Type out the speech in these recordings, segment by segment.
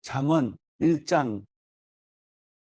잠언 1장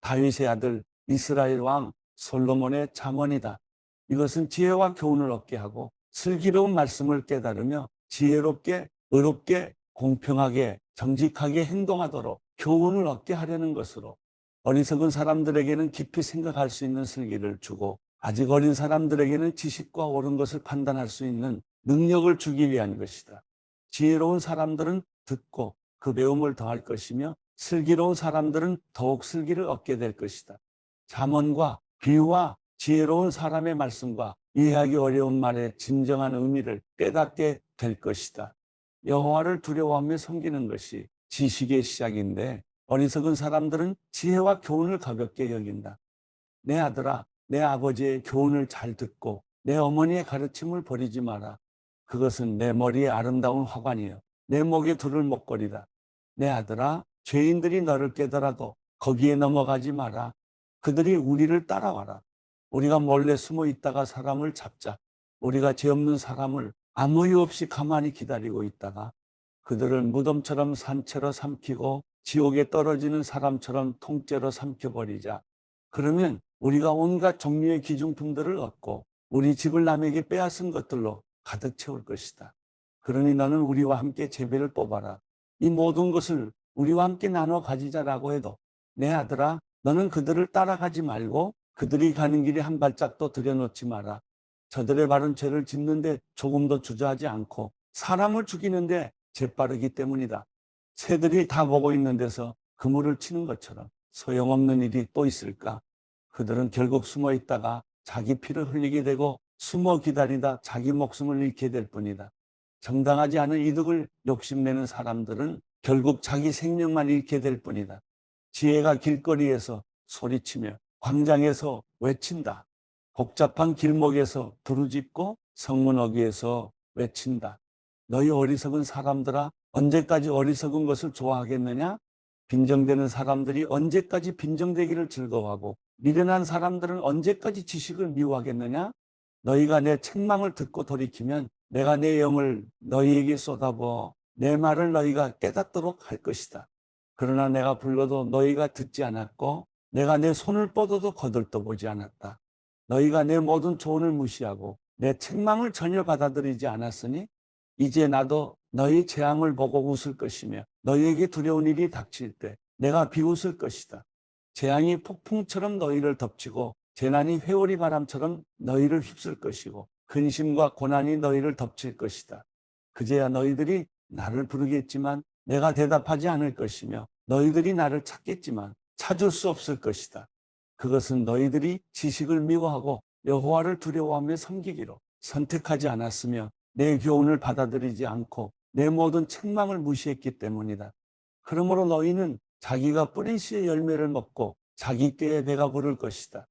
다윗의 아들 이스라엘 왕 솔로몬의 잠언이다. 이것은 지혜와 교훈을 얻게 하고 슬기로운 말씀을 깨달으며 지혜롭게, 의롭게, 공평하게, 정직하게 행동하도록 교훈을 얻게 하려는 것으로 어리석은 사람들에게는 깊이 생각할 수 있는 슬기를 주고 아직 어린 사람들에게는 지식과 옳은 것을 판단할 수 있는 능력을 주기 위한 것이다. 지혜로운 사람들은 듣고 그 배움을 더할 것이며 슬기로운 사람들은 더욱 슬기를 얻게 될 것이다. 잠언과 비유와 지혜로운 사람의 말씀과 이해하기 어려운 말의 진정한 의미를 깨닫게 될 것이다. 여호와를 두려워하며 섬기는 것이 지식의 시작인데 어리석은 사람들은 지혜와 교훈을 가볍게 여긴다. 내 아들아, 내 아버지의 교훈을 잘 듣고 내 어머니의 가르침을 버리지 마라. 그것은 내 머리에 아름다운 화관이요 내 목에 두를 목걸이다. 내 아들아, 죄인들이 너를 깨더라도 거기에 넘어가지 마라. 그들이 우리를 따라와라. 우리가 몰래 숨어 있다가 사람을 잡자. 우리가 죄 없는 사람을 아무 이유 없이 가만히 기다리고 있다가 그들을 무덤처럼 산채로 삼키고 지옥에 떨어지는 사람처럼 통째로 삼켜버리자. 그러면 우리가 온갖 종류의 기중품들을 얻고 우리 집을 남에게 빼앗은 것들로 가득 채울 것이다. 그러니 너는 우리와 함께 제배를 뽑아라. 이 모든 것을 우리와 함께 나눠 가지자라고 해도 내 아들아, 너는 그들을 따라가지 말고 그들이 가는 길에 한 발짝도 들여놓지 마라. 저들의 바른 죄를 짓는데 조금도 주저하지 않고 사람을 죽이는데 재빠르기 때문이다. 새들이 다 보고 있는 데서 그물을 치는 것처럼 소용없는 일이 또 있을까? 그들은 결국 숨어 있다가 자기 피를 흘리게 되고 숨어 기다리다 자기 목숨을 잃게 될 뿐이다. 정당하지 않은 이득을 욕심내는 사람들은 결국 자기 생명만 잃게 될 뿐이다. 지혜가 길거리에서 소리치며 광장에서 외친다. 복잡한 길목에서 부르짖고 성문 어귀에서 외친다. 너희 어리석은 사람들아, 언제까지 어리석은 것을 좋아하겠느냐? 빈정되는 사람들이 언제까지 빈정되기를 즐거워하고 미련한 사람들은 언제까지 지식을 미워하겠느냐? 너희가 내 책망을 듣고 돌이키면 내가 내 영을 너희에게 쏟아부어 내 말을 너희가 깨닫도록 할 것이다. 그러나 내가 불러도 너희가 듣지 않았고 내가 내 손을 뻗어도 거들떠보지 않았다. 너희가 내 모든 조언을 무시하고 내 책망을 전혀 받아들이지 않았으니 이제 나도 너희 재앙을 보고 웃을 것이며 너희에게 두려운 일이 닥칠 때 내가 비웃을 것이다. 재앙이 폭풍처럼 너희를 덮치고 재난이 회오리 바람처럼 너희를 휩쓸 것이고 근심과 고난이 너희를 덮칠 것이다. 그제야 너희들이 나를 부르겠지만 내가 대답하지 않을 것이며 너희들이 나를 찾겠지만 찾을 수 없을 것이다. 그것은 너희들이 지식을 미워하고 여호와를 두려워하며 섬기기로 선택하지 않았으며 내 교훈을 받아들이지 않고 내 모든 책망을 무시했기 때문이다. 그러므로 너희는 자기가 뿌린 씨의 열매를 먹고 자기 꾀에 배가 부를 것이다.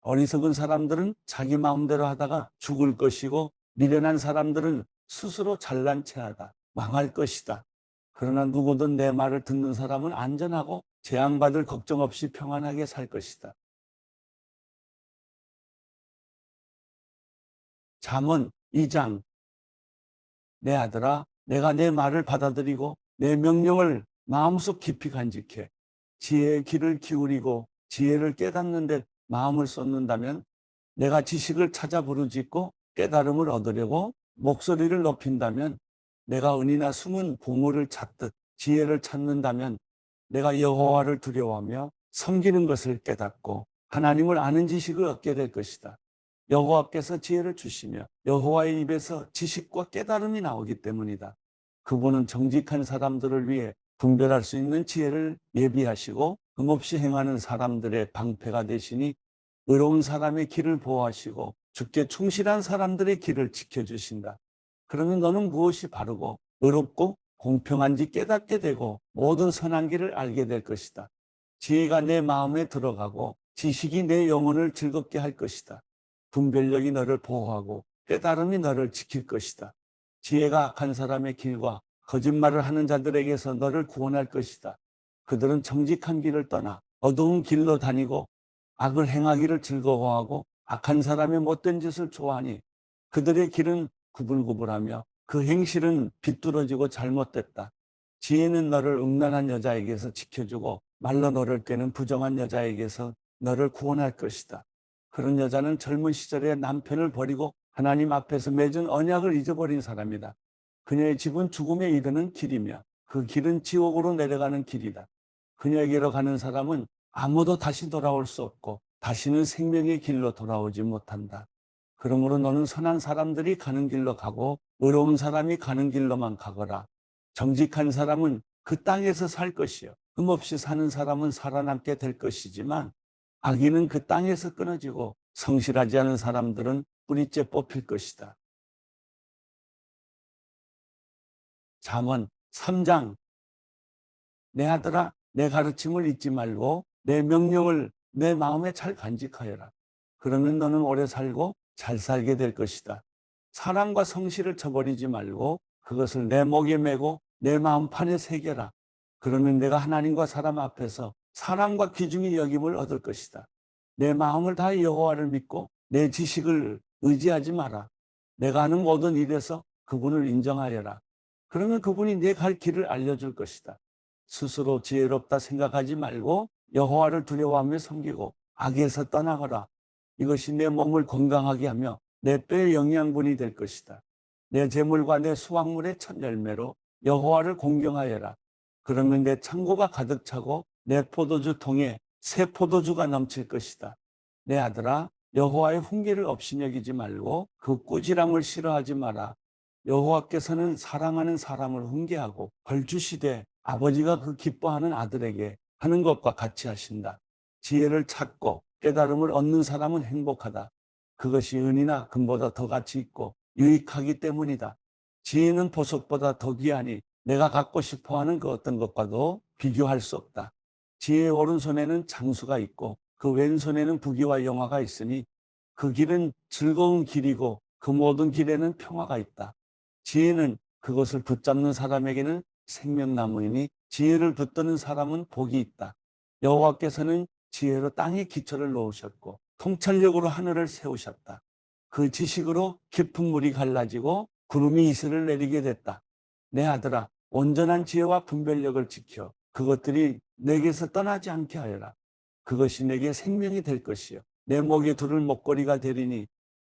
어리석은 사람들은 자기 마음대로 하다가 죽을 것이고 미련한 사람들은 스스로 잘난 체하다 망할 것이다. 그러나 누구든 내 말을 듣는 사람은 안전하고 재앙받을 걱정 없이 평안하게 살 것이다. 잠언 2장 내 아들아, 내가 내 말을 받아들이고 내 명령을 마음속 깊이 간직해 지혜의 귀를 기울이고 지혜를 깨닫는 데 마음을 쏟는다면 내가 지식을 찾아 부르짖고 깨달음을 얻으려고 목소리를 높인다면 내가 은이나 숨은 보물을 찾듯 지혜를 찾는다면 내가 여호와를 두려워하며 섬기는 것을 깨닫고 하나님을 아는 지식을 얻게 될 것이다. 여호와께서 지혜를 주시며 여호와의 입에서 지식과 깨달음이 나오기 때문이다. 그분은 정직한 사람들을 위해 분별할 수 있는 지혜를 예비하시고 흠없이 행하는 사람들의 방패가 되시니 의로운 사람의 길을 보호하시고 주께 충실한 사람들의 길을 지켜주신다. 그러면 너는 무엇이 바르고 의롭고 공평한지 깨닫게 되고 모든 선한 길을 알게 될 것이다. 지혜가 내 마음에 들어가고 지식이 내 영혼을 즐겁게 할 것이다. 분별력이 너를 보호하고 깨달음이 너를 지킬 것이다. 지혜가 악한 사람의 길과 거짓말을 하는 자들에게서 너를 구원할 것이다. 그들은 정직한 길을 떠나 어두운 길로 다니고 악을 행하기를 즐거워하고 악한 사람의 못된 짓을 좋아하니 그들의 길은 구불구불하며 그 행실은 비뚤어지고 잘못됐다. 지혜는 너를 음란한 여자에게서 지켜주고 말로 너를 꿰는 부정한 여자에게서 너를 구원할 것이다. 그런 여자는 젊은 시절에 남편을 버리고 하나님 앞에서 맺은 언약을 잊어버린 사람이다. 그녀의 집은 죽음에 이르는 길이며 그 길은 지옥으로 내려가는 길이다. 그녀에게로 가는 사람은 아무도 다시 돌아올 수 없고 다시는 생명의 길로 돌아오지 못한다. 그러므로 너는 선한 사람들이 가는 길로 가고 의로운 사람이 가는 길로만 가거라. 정직한 사람은 그 땅에서 살 것이요 흠없이 사는 사람은 살아남게 될 것이지만 악인은 그 땅에서 끊어지고 성실하지 않은 사람들은 뿌리째 뽑힐 것이다. 잠언 3장. 내 아들아, 내 가르침을 잊지 말고 내 명령을 내 마음에 잘 간직하여라. 그러면 너는 오래 살고 잘 살게 될 것이다. 사랑과 성실을 저버리지 말고 그것을 내 목에 메고 내 마음판에 새겨라. 그러면 내가 하나님과 사람 앞에서 사랑과 귀중히 여김을 얻을 것이다. 내 마음을 다해 여호와를 믿고 내 지식을 의지하지 마라. 내가 하는 모든 일에서 그분을 인정하여라. 그러면 그분이 내 갈 길을 알려줄 것이다. 스스로 지혜롭다 생각하지 말고 여호와를 두려워하며 섬기고 악에서 떠나거라. 이것이 내 몸을 건강하게 하며 내 뼈의 영양분이 될 것이다. 내 재물과 내 수확물의 첫 열매로 여호와를 공경하여라. 그러면 내 창고가 가득 차고 내 포도주 통에 새 포도주가 넘칠 것이다. 내 아들아, 여호와의 훈계를 없이 여기지 말고 그 꾸지람을 싫어하지 마라. 여호와께서는 사랑하는 사람을 훈계하고 벌 주시되 아버지가 그 기뻐하는 아들에게 하는 것과 같이 하신다. 지혜를 찾고 깨달음을 얻는 사람은 행복하다. 그것이 은이나 금보다 더 가치 있고 유익하기 때문이다. 지혜는 보석보다 더 귀하니 내가 갖고 싶어하는 그 어떤 것과도 비교할 수 없다. 지혜의 오른손에는 장수가 있고 그 왼손에는 부귀와 영화가 있으니 그 길은 즐거운 길이고 그 모든 길에는 평화가 있다. 지혜는 그것을 붙잡는 사람에게는 생명나무이니 지혜를 붙드는 사람은 복이 있다. 여호와께서는 지혜로 땅의 기초를 놓으셨고 통찰력으로 하늘을 세우셨다. 그 지식으로 깊은 물이 갈라지고 구름이 이슬을 내리게 됐다. 내 아들아, 온전한 지혜와 분별력을 지켜 그것들이 내게서 떠나지 않게 하여라. 그것이 내게 생명이 될 것이요 내 목에 두를 목걸이가 되리니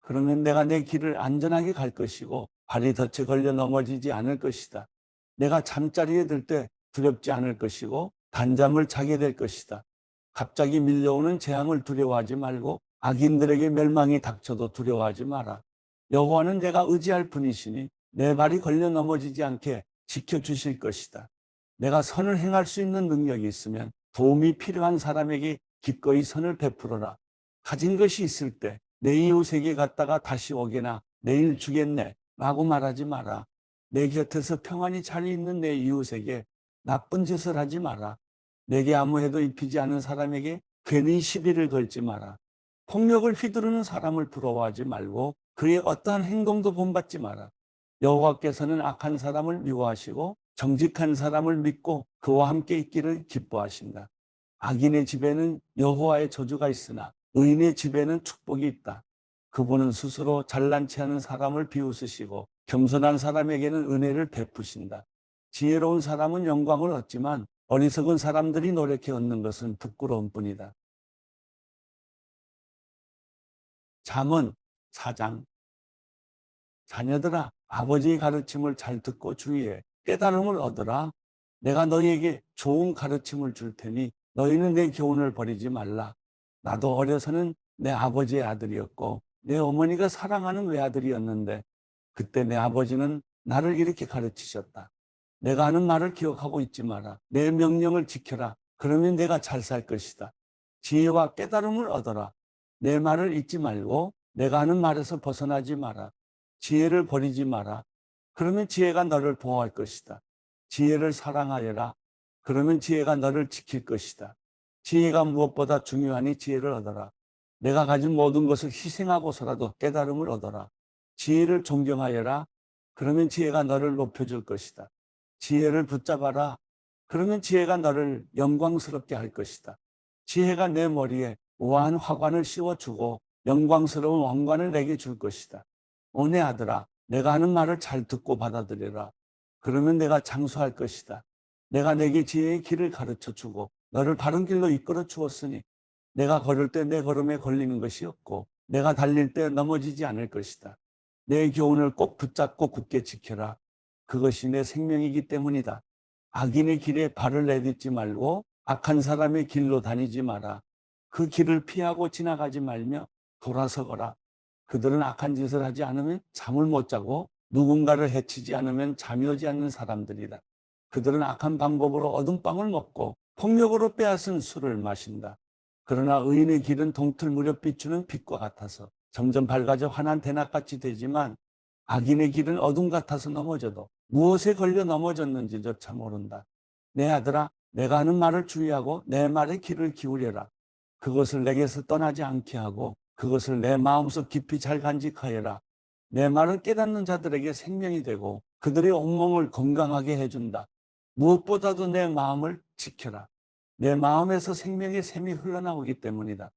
그러면 내가 내 길을 안전하게 갈 것이고 발이 덫에 걸려 넘어지지 않을 것이다. 내가 잠자리에 들 때 두렵지 않을 것이고 단잠을 자게 될 것이다. 갑자기 밀려오는 재앙을 두려워하지 말고 악인들에게 멸망이 닥쳐도 두려워하지 마라. 여호와는 내가 의지할 분이시니 내 발이 걸려 넘어지지 않게 지켜주실 것이다. 내가 선을 행할 수 있는 능력이 있으면 도움이 필요한 사람에게 기꺼이 선을 베풀어라. 가진 것이 있을 때 내 이웃에게 갔다가 다시 오게나 내일 주겠네 라고 말하지 마라. 내 곁에서 평안히 잘 있는 내 이웃에게 나쁜 짓을 하지 마라. 내게 아무 해도 입히지 않은 사람에게 괜히 시비를 걸지 마라. 폭력을 휘두르는 사람을 부러워하지 말고 그의 어떠한 행동도 본받지 마라. 여호와께서는 악한 사람을 미워하시고 정직한 사람을 믿고 그와 함께 있기를 기뻐하신다. 악인의 집에는 여호와의 저주가 있으나 의인의 집에는 축복이 있다. 그분은 스스로 잘난 체하는 사람을 비웃으시고 겸손한 사람에게는 은혜를 베푸신다. 지혜로운 사람은 영광을 얻지만 어리석은 사람들이 노력해 얻는 것은 부끄러움 뿐이다. 잠언 4장. 자녀들아, 아버지의 가르침을 잘 듣고 주의해 깨달음을 얻으라. 내가 너희에게 좋은 가르침을 줄 테니 너희는 내 교훈을 버리지 말라. 나도 어려서는 내 아버지의 아들이었고 내 어머니가 사랑하는 외아들이었는데 그때 내 아버지는 나를 이렇게 가르치셨다. 내가 하는 말을 기억하고 있지 마라. 내 명령을 지켜라. 그러면 내가 잘 살 것이다. 지혜와 깨달음을 얻어라. 내 말을 잊지 말고 내가 하는 말에서 벗어나지 마라. 지혜를 버리지 마라. 그러면 지혜가 너를 보호할 것이다. 지혜를 사랑하여라. 그러면 지혜가 너를 지킬 것이다. 지혜가 무엇보다 중요하니 지혜를 얻어라. 내가 가진 모든 것을 희생하고서라도 깨달음을 얻어라. 지혜를 존경하여라. 그러면 지혜가 너를 높여줄 것이다. 지혜를 붙잡아라. 그러면 지혜가 너를 영광스럽게 할 것이다. 지혜가 내 머리에 우아한 화관을 씌워주고 영광스러운 왕관을 내게 줄 것이다. 오 내 아들아, 내가 하는 말을 잘 듣고 받아들여라. 그러면 내가 장수할 것이다. 내가 내게 지혜의 길을 가르쳐 주고 너를 바른 길로 이끌어 주었으니 내가 걸을 때 내 걸음에 걸리는 것이 없고 내가 달릴 때 넘어지지 않을 것이다. 내 교훈을 꼭 붙잡고 굳게 지켜라. 그것이 내 생명이기 때문이다. 악인의 길에 발을 내딛지 말고 악한 사람의 길로 다니지 마라. 그 길을 피하고 지나가지 말며 돌아서거라. 그들은 악한 짓을 하지 않으면 잠을 못 자고 누군가를 해치지 않으면 잠이 오지 않는 사람들이다. 그들은 악한 방법으로 얻은 빵을 먹고 폭력으로 빼앗은 술을 마신다. 그러나 의인의 길은 동틀 무렵 비추는 빛과 같아서 점점 밝아져 환한 대낮같이 되지만 악인의 길은 어둠 같아서 넘어져도 무엇에 걸려 넘어졌는지조차 모른다. 내 아들아, 내가 하는 말을 주의하고 내 말에 귀를 기울여라. 그것을 내게서 떠나지 않게 하고 그것을 내 마음속 깊이 잘 간직하여라. 내 말을 깨닫는 자들에게 생명이 되고 그들의 온몸을 건강하게 해준다. 무엇보다도 내 마음을 지켜라. 내 마음에서 생명의 샘이 흘러나오기 때문이다.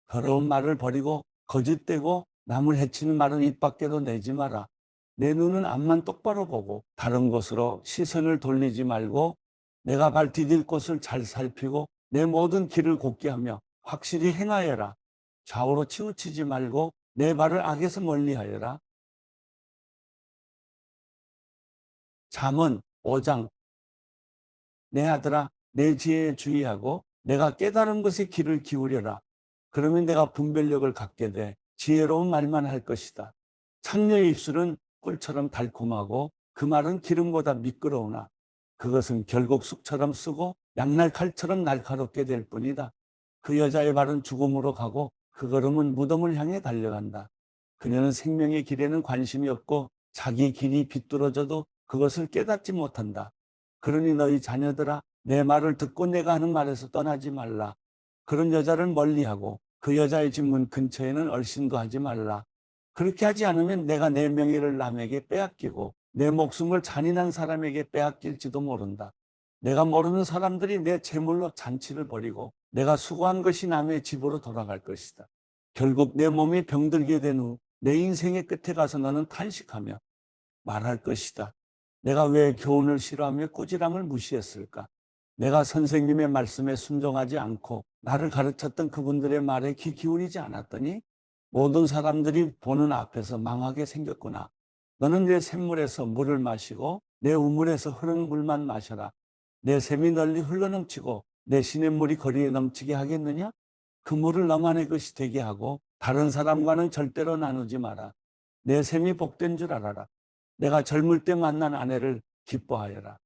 더러운 말을 버리고 거짓되고 남을 해치는 말은 입 밖에도 내지 마라. 내 눈은 앞만 똑바로 보고 다른 곳으로 시선을 돌리지 말고 내가 발 디딜 곳을 잘 살피고 내 모든 길을 곧게 하며 확실히 행하여라. 좌우로 치우치지 말고 내 발을 악에서 멀리하여라. 잠언 5장. 내 아들아, 내 지혜에 주의하고 내가 깨달은 것에 귀를 기울여라. 그러면 내가 분별력을 갖게 돼 지혜로운 말만 할 것이다. 창녀의 입술은 꿀처럼 달콤하고 그 말은 기름보다 미끄러우나 그것은 결국 쑥처럼 쓰고 양날 칼처럼 날카롭게 될 뿐이다. 그 여자의 발은 죽음으로 가고 그 걸음은 무덤을 향해 달려간다. 그녀는 생명의 길에는 관심이 없고 자기 길이 비뚤어져도 그것을 깨닫지 못한다. 그러니 너희 자녀들아, 내 말을 듣고 내가 하는 말에서 떠나지 말라. 그런 여자를 멀리하고 그 여자의 집문 근처에는 얼씬도 하지 말라. 그렇게 하지 않으면 내가 내 명예를 남에게 빼앗기고 내 목숨을 잔인한 사람에게 빼앗길지도 모른다. 내가 모르는 사람들이 내 재물로 잔치를 벌이고 내가 수고한 것이 남의 집으로 돌아갈 것이다. 결국 내 몸이 병들게 된 후 내 인생의 끝에 가서 너는 탄식하며 말할 것이다. 내가 왜 교훈을 싫어하며 꾸지람을 무시했을까? 내가 선생님의 말씀에 순종하지 않고 나를 가르쳤던 그분들의 말에 귀 기울이지 않았더니 모든 사람들이 보는 앞에서 망하게 생겼구나. 너는 내 샘물에서 물을 마시고 내 우물에서 흐르는 물만 마셔라. 내 샘이 널리 흘러넘치고 내 시냇물이 거리에 넘치게 하겠느냐? 그 물을 너만의 것이 되게 하고 다른 사람과는 절대로 나누지 마라. 내 샘이 복된 줄 알아라. 내가 젊을 때 만난 아내를 기뻐하여라.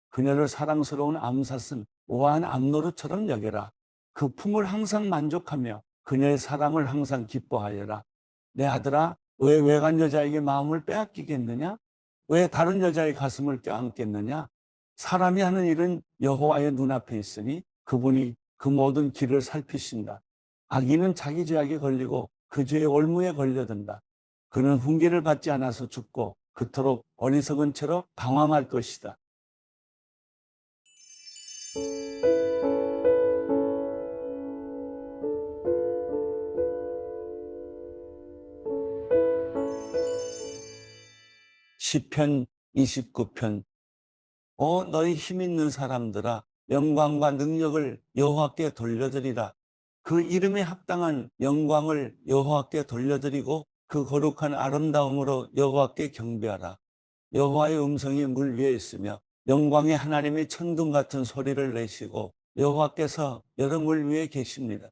그녀를 사랑스러운 암사슴 우아한 암노루처럼 여겨라. 그 품을 항상 만족하며 그녀의 사랑을 항상 기뻐하여라. 내 아들아, 왜 외간 여자에게 마음을 빼앗기겠느냐? 왜 다른 여자의 가슴을 껴안겠느냐? 사람이 하는 일은 여호와의 눈앞에 있으니 그분이 그 모든 길을 살피신다. 악인은 자기 죄악에 걸리고 그 죄의 올무에 걸려든다. 그는 훈계를 받지 않아서 죽고 그토록 어리석은 채로 방황할 것이다. 시편 29편. 너희 힘 있는 사람들아, 영광과 능력을 여호와께 돌려드리라. 그 이름에 합당한 영광을 여호와께 돌려드리고 그 거룩한 아름다움으로 여호와께 경배하라. 여호와의 음성이 물 위에 있으며 영광의 하나님이 천둥 같은 소리를 내시고 여호와께서 여러 물 위에 계십니다.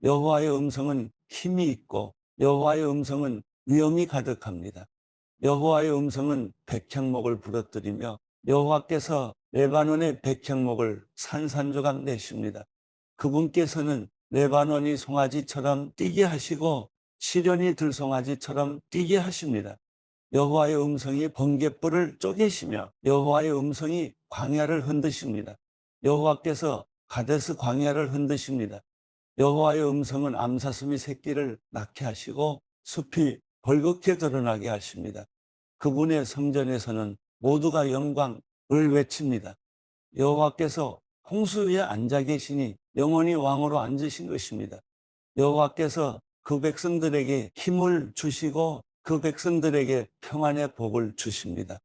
여호와의 음성은 힘이 있고 여호와의 음성은 위엄이 가득합니다. 여호와의 음성은 백향목을 부러뜨리며 여호와께서 레바논의 백향목을 산산조각 내십니다. 그분께서는 레바논이 송아지처럼 뛰게 하시고 시련이 들송아지처럼 뛰게 하십니다. 여호와의 음성이 번갯불을 쪼개시며 여호와의 음성이 광야를 흔드십니다. 여호와께서 가데스 광야를 흔드십니다. 여호와의 음성은 암사슴이 새끼를 낳게 하시고 숲이 벌겋게 드러나게 하십니다. 그분의 성전에서는 모두가 영광을 외칩니다. 여호와께서 홍수 위에 앉아 계시니 영원히 왕으로 앉으신 것입니다. 여호와께서 그 백성들에게 힘을 주시고 그 백성들에게 평안의 복을 주십니다.